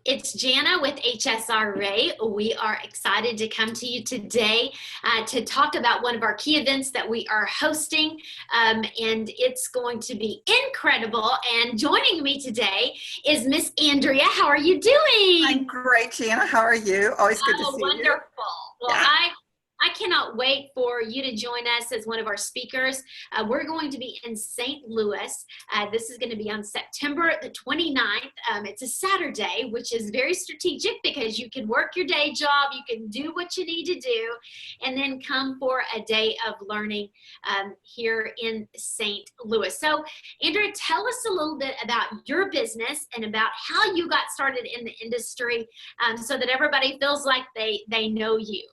It's Jana with HSRA. We are excited to come to you today to talk about one of our key events that we are hosting, and it's going to be incredible. And joining me today is Miss Andrea. How are you doing? I'm great, Jana. How are you? Always good to see wonderful. you. Well, Yeah. I cannot wait for you to join us as one of our speakers. We're going to be in St. Louis. This is going to be on September the 29th. It's a Saturday, which is very strategic because you can work your day job, you can do what you need to do, and then come for a day of learning here in St. Louis. So, Andrea, tell us a little bit about your business and about how you got started in the industry so that everybody feels like they know you.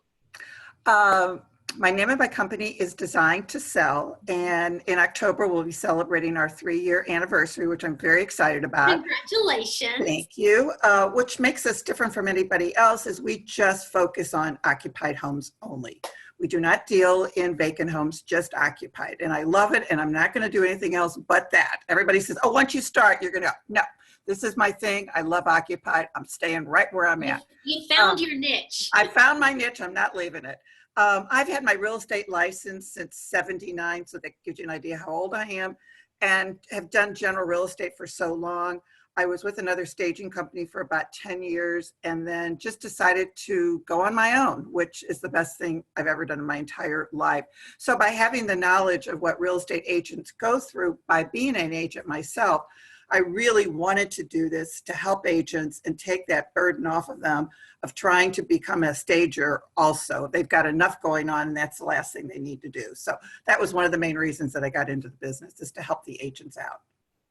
My name of my company is Dezign to Sell, and in October we'll be celebrating our 3-year anniversary, which I'm very excited about. Congratulations. Thank you. Which makes us different from anybody else is we just focus on occupied homes only. We do not deal in vacant homes, just occupied. And I love it, and I'm not going to do anything else but that. Everybody says, oh, once you start, you're going to go. No, this is my thing. I love occupied. I'm staying right where I'm at. You found your niche. I found my niche. I'm not leaving it. I've had my real estate license since '79, so that gives you an idea how old I am, and have done general real estate for so long. I was with another staging company for about 10 years and then just decided to go on my own, which is the best thing I've ever done in my entire life. So by having the knowledge of what real estate agents go through by being an agent myself, I really wanted to do this to help agents and take that burden off of them of trying to become a stager also. They've got enough going on, and that's the last thing they need to do. So that was one of the main reasons that I got into the business, is to help the agents out.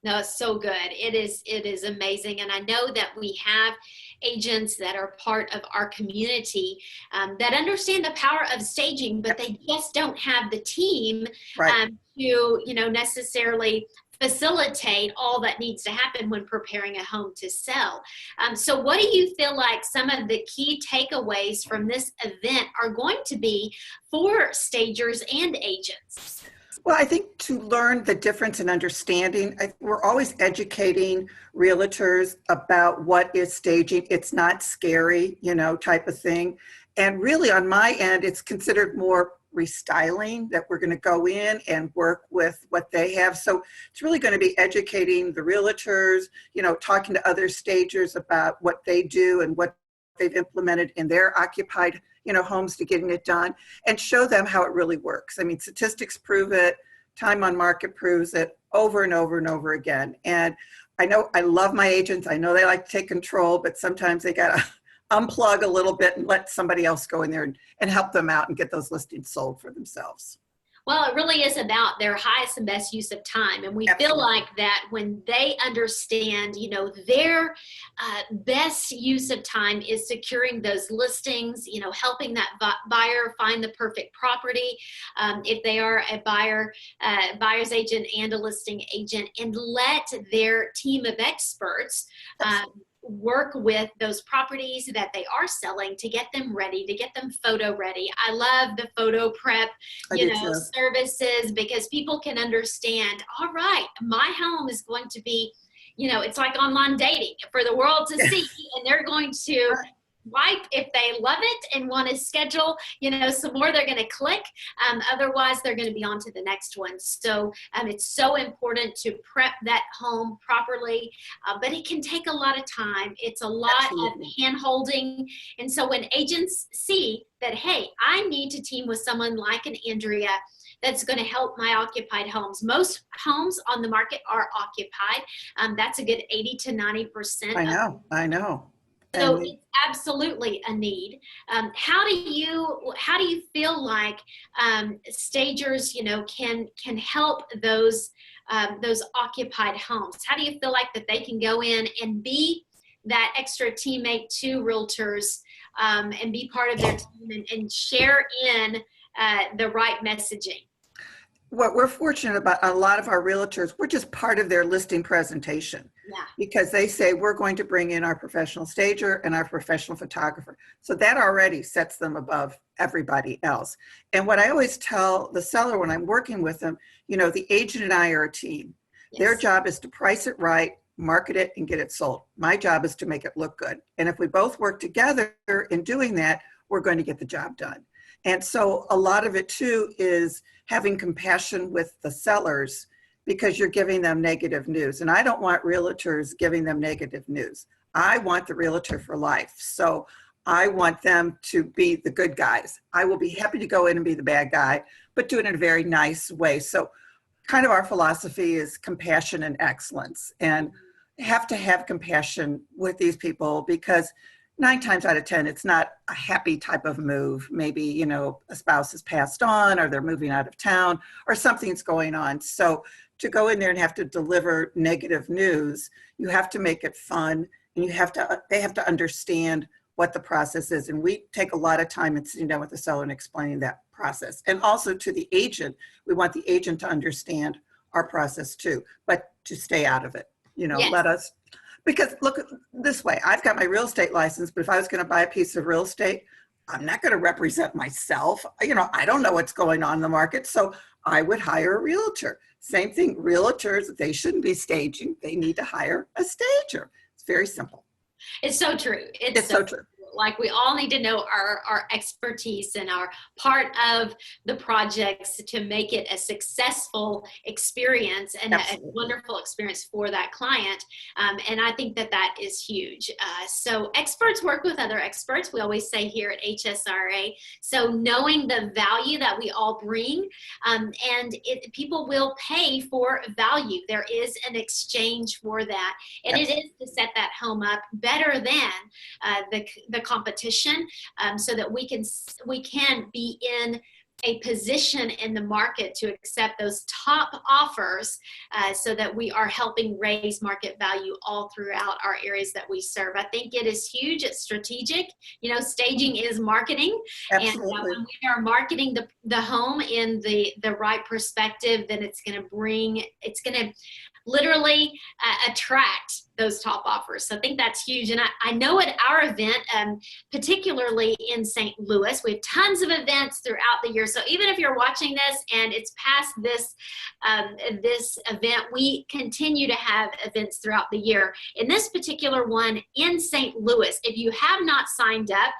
No, it's so good. It is amazing. And I know that we have agents that are part of our community that understand the power of staging, but they just don't have the team Right. to, necessarily facilitate all that needs to happen when preparing a home to sell. So what do you feel like some of the key takeaways from this event are going to be for stagers and agents? Well, I think to learn the difference in understanding, we're always educating realtors about what is staging. It's not scary, type of thing. And really on my end, it's considered more restyling, that we're going to go in and work with what they have. So it's really going to be educating the realtors, talking to other stagers about what they do and what they've implemented in their occupied homes to getting it done, and show them how it really works. I mean, statistics prove it, time on market proves it over and over and over again. And I know I love my agents. I know they like to take control, but sometimes they got to unplug a little bit and let somebody else go in there and help them out and get those listings sold for themselves. Well, it really is about their highest and best use of time. And we Absolutely. feel like that when they understand, their best use of time is securing those listings, helping that buyer find the perfect property. If they are a buyer's agent and a listing agent, and let their team of experts work with those properties that they are selling to get them ready, to get them photo ready. I love the photo prep, services, because people can understand, all right, my home is going to be, it's like online dating for the world to see, and they're going to wipe if they love it and want to schedule, some more, they're going to click. Otherwise, they're going to be on to the next one. So it's so important to prep that home properly, but it can take a lot of time. It's a lot Absolutely. of hand-holding. And so when agents see that, hey, I need to team with someone like an Andrea that's going to help my occupied homes. Most homes on the market are occupied. That's a good 80 to 90%. I know. So it's absolutely a need. How do you feel like stagers, can help those occupied homes? How do you feel like that they can go in and be that extra teammate to realtors and be part of their team and share in the right messaging? What we're fortunate about, a lot of our realtors, we're just part of their listing presentation. Yeah. Because they say we're going to bring in our professional stager and our professional photographer. So that already sets them above everybody else. And what I always tell the seller when I'm working with them, the agent and I are a team. Yes. Their job is to price it right, market it, and get it sold. My job is to make it look good. And if we both work together in doing that, we're going to get the job done. And so a lot of it too is having compassion with the sellers, because you're giving them negative news. And I don't want realtors giving them negative news. I want the realtor for life. So I want them to be the good guys. I will be happy to go in and be the bad guy, but do it in a very nice way. So kind of our philosophy is compassion and excellence, and have to have compassion with these people, because 9 times out of 10, it's not a happy type of move. Maybe, you know, a spouse has passed on, or they're moving out of town, or something's going on. So to go in there and have to deliver negative news, you have to make it fun, and they have to understand what the process is. And we take a lot of time in sitting down with the seller and explaining that process. And also to the agent, we want the agent to understand our process too, but to stay out of it. You know, Yes. because look this way, I've got my real estate license, but if I was going to buy a piece of real estate, I'm not going to represent myself. You know, I don't know what's going on in the market. So I would hire a realtor. Same thing, realtors, they shouldn't be staging. They need to hire a stager. It's very simple. It's so true. It's so true. Like, we all need to know our expertise and our part of the projects to make it a successful experience and a wonderful experience for that client. And I think that is huge. So experts work with other experts, we always say here at HSRA. So knowing the value that we all bring, and people will pay for value. There is an exchange for that. And it is to set that home up better than the competition, so that we can be in a position in the market to accept those top offers, so that we are helping raise market value all throughout our areas that we serve. I think it is huge. It's strategic. You know, staging is marketing. Absolutely. And when we are marketing the home in the right perspective, then it's going to literally attract those top offers. So I think that's huge. And I know at our event, particularly in St. Louis, we have tons of events throughout the year. So even if you're watching this and it's past this event, we continue to have events throughout the year. In this particular one in St. Louis, if you have not signed up,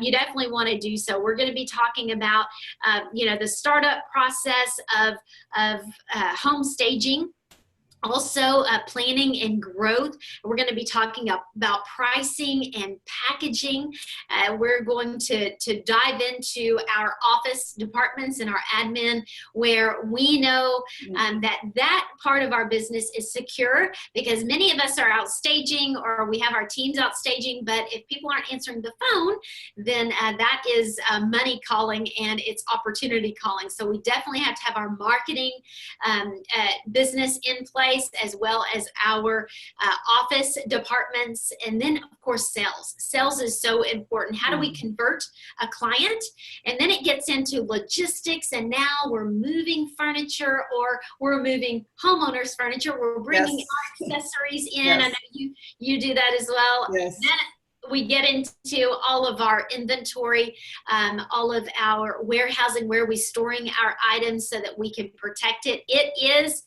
you definitely want to do so. We're going to be talking about, the startup process of home staging. Also, planning and growth. We're going to be talking about pricing and packaging. We're going to dive into our office departments and our admin, where we know that part of our business is secure, because many of us are out staging, or we have our teams out staging. But if people aren't answering the phone, then that is money calling, and it's opportunity calling. So we definitely have to have our marketing business in place, as well as our office departments. And then, of course, sales. Sales is so important. How do we convert a client? And then it gets into logistics, and now we're moving furniture, or we're moving homeowners' furniture. We're bringing our accessories in. I know you do that as well. Yes. Then we get into all of our inventory, all of our warehousing, where we're storing our items so that we can protect it. It is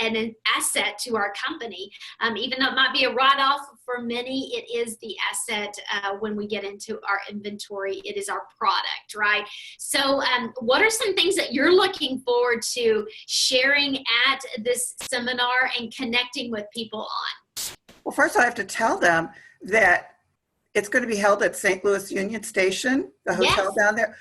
an asset to our company. Even though it might be a write-off for many, it is the asset when we get into our inventory. It is our product, right? So what are some things that you're looking forward to sharing at this seminar and connecting with people on? Well, first I have to tell them that it's going to be held at St. Louis Union Station, the hotel down there.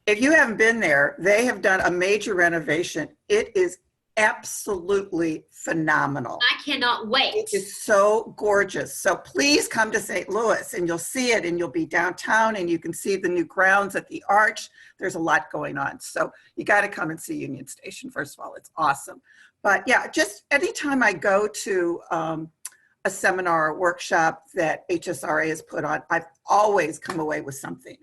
If you haven't been there, they have done a major renovation. It is absolutely phenomenal. I cannot wait. It is so gorgeous. So please come to St. Louis, and you'll see it, and you'll be downtown, and you can see the new grounds at the Arch. There's a lot going on. So you got to come and see Union Station. First of all, it's awesome. But yeah, just anytime I go to a seminar or workshop that HSRA has put on, I've always come away with something.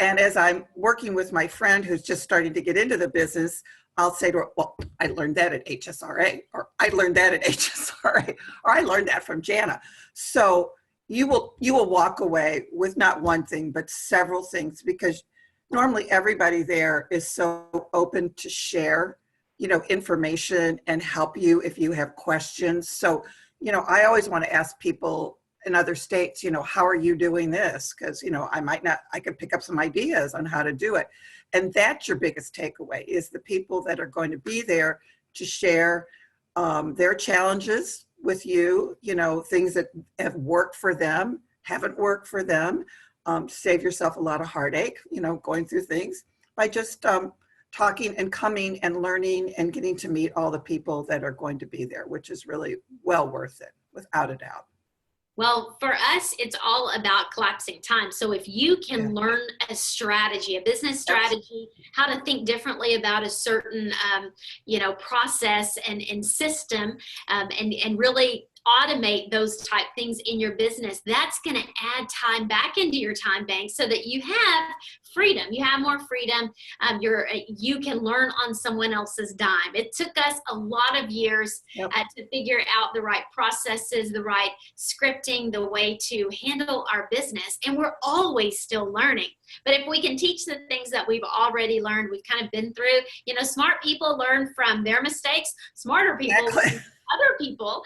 And as I'm working with my friend who's just starting to get into the business, I'll say to her, well, I learned that at HSRA, or I learned that at HSRA, or I learned that from Jana. So you will walk away with not one thing, but several things, because normally everybody there is so open to share. information and help you if you have questions. So, I always want to ask people in other states, how are you doing this? Because, I could pick up some ideas on how to do it. And that's your biggest takeaway, is the people that are going to be there to share their challenges with you, things that have worked for them, haven't worked for them. Save yourself a lot of heartache, going through things by just talking and coming and learning and getting to meet all the people that are going to be there, which is really well worth it, without a doubt. Well, for us, it's all about collapsing time. So if you can learn a strategy, a business strategy, how to think differently about a certain, process and system, and really automate those type things in your business, that's going to add time back into your time bank so that you have freedom. You have more freedom. You can learn on someone else's dime. It took us a lot of years to figure out the right processes, the right scripting, the way to handle our business. And we're always still learning. But if we can teach the things that we've already learned, we've kind of been through, smart people learn from their mistakes, smarter people learn from other people.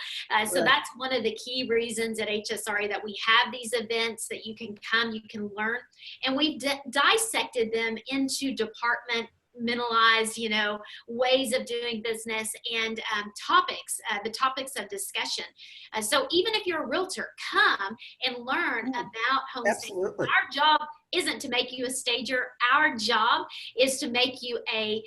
So that's one of the key reasons at HSRA that we have these events, that you can come, you can learn. And we've dissected them into departmentalized, ways of doing business and topics, the topics of discussion. So even if you're a realtor, come and learn about home staging. Our job isn't to make you a stager. Our job is to make you an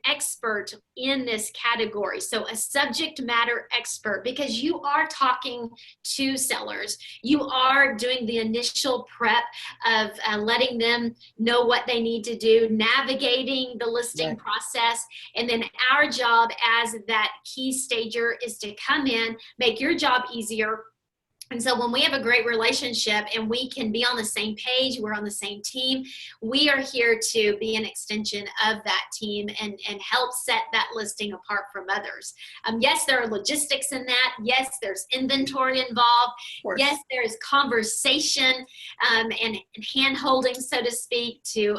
expert in this category. So a subject matter expert, because you are talking to sellers. You are doing the initial prep of letting them know what they need to do, navigating the listing process. And then our job as that key stager is to come in, make your job easier. And so when we have a great relationship and we can be on the same page, we're on the same team, we are here to be an extension of that team and help set that listing apart from others. Yes, there are logistics in that. Yes, there's inventory involved. Yes, there is conversation and hand-holding, so to speak, to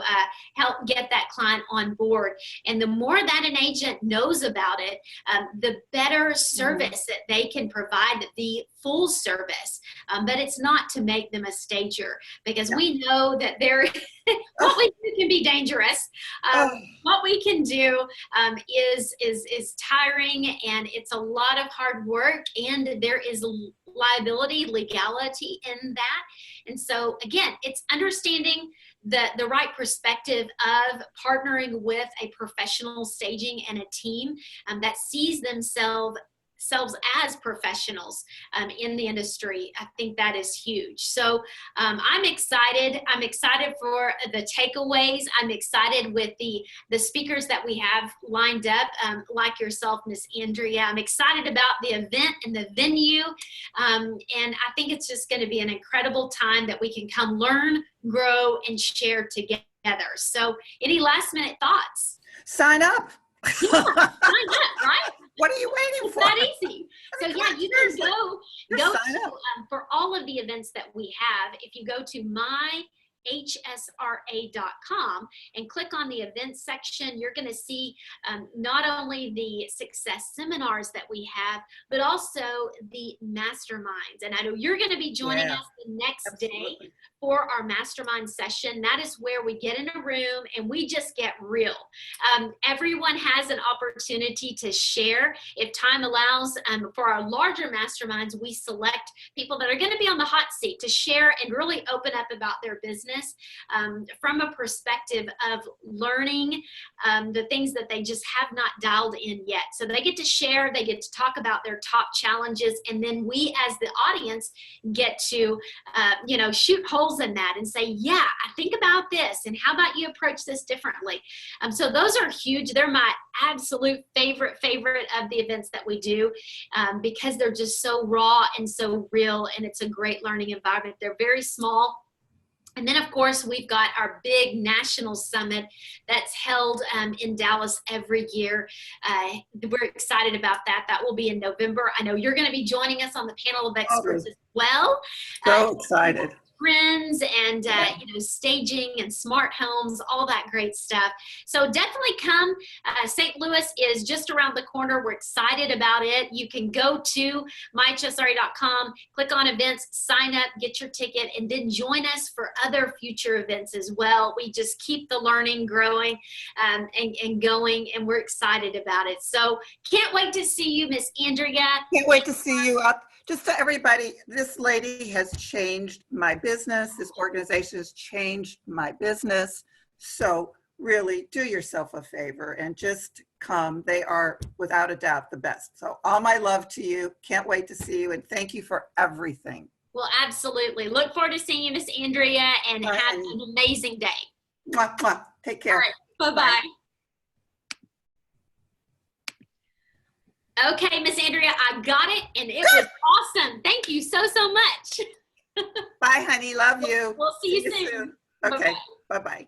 help get that client on board. And the more that an agent knows about it, the better service that they can provide, the full service. But it's not to make them a stager, because we know that what we do can be dangerous. What we can do is tiring, and it's a lot of hard work, and there is liability, legality in that. And so again, it's understanding the right perspective of partnering with a professional staging and a team that sees themselves as professionals in the industry. I think that is huge. So I'm excited. I'm excited for the takeaways. I'm excited with the speakers that we have lined up, like yourself, Miss Andrea. I'm excited about the event and the venue. And I think it's just going to be an incredible time that we can come learn, grow, and share together. So any last minute thoughts? Sign up. Yeah, sign up, right? What are you waiting for? It's that easy. So yeah, you can go to, for all of the events that we have, if you go to myhsra.com and click on the events section, you're going to see not only the success seminars that we have, but also the masterminds. And I know you're going to be joining us the next day for our mastermind session. That is where we get in a room and we just get real. Everyone has an opportunity to share. If time allows, for our larger masterminds, we select people that are going to be on the hot seat to share and really open up about their business from a perspective of learning the things that they just have not dialed in yet. So they get to share, they get to talk about their top challenges, and then we as the audience get to shoot holes in that and say, yeah, I think about this, and how about you approach this differently? So those are huge. They're my absolute favorite of the events that we do, because they're just so raw and so real, and it's a great learning environment. They're very small. And then, of course, we've got our big national summit that's held in Dallas every year. We're excited about that. That will be in November. I know you're going to be joining us on the panel of experts as well. So excited. trends and staging and smart homes, all that great stuff. So definitely come. St. Louis is just around the corner. We're excited about it. You can go to myhsra.com, click on events, sign up, get your ticket, and then join us for other future events as well. We just keep the learning growing and going, and we're excited about it. So can't wait to see you, Miss Andrea. Can't wait to see you up. Just to everybody, this lady has changed my business. This organization has changed my business. So really do yourself a favor and just come. They are without a doubt the best. So all my love to you. Can't wait to see you, and thank you for everything. Well, absolutely. Look forward to seeing you, Miss Andrea, and have an amazing day. Mwah, mwah. Take care. All right. Bye-bye. Okay, Miss Andrea, I got it, and it was awesome. Thank you so much. Bye, honey. Love you. We'll see you soon. Okay. Bye-bye.